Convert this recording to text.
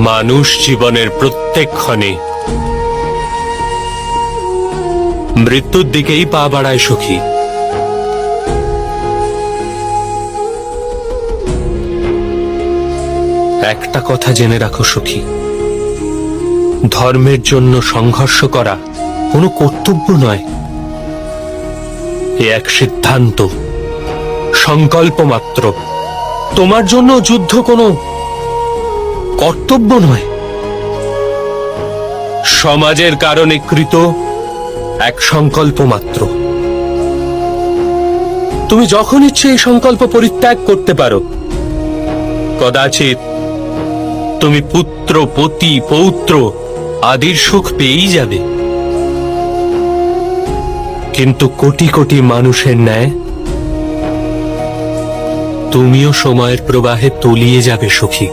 মানুষ জীবনের প্রত্যেক ক্ষণে মৃত্যুর দিকেই পা বাড়ায় সখী। একটা কথা জেনে রাখো সখী, ধর্মের জন্য সংঘর্ষ করা কোনো কর্তব্য নয়, এ এক সিদ্ধান্ত, সংকল্প মাত্র। তোমার জন্য যুদ্ধ কোনো কর্তব্য নয়, সমাজের কারণে কৃত এক সংকল্প মাত্র। তুমি যখন ইচ্ছে এই সংকল্প পরিত্যাগ করতে পারো। কদাচিৎ তুমি পুত্র, পতি, পৌত্র আদির সুখ পেয়েই যাবে, কিন্তু কোটি কোটি মানুষের ন্যায় তুমিও সময়ের প্রবাহে তলিয়ে যাবে সখী।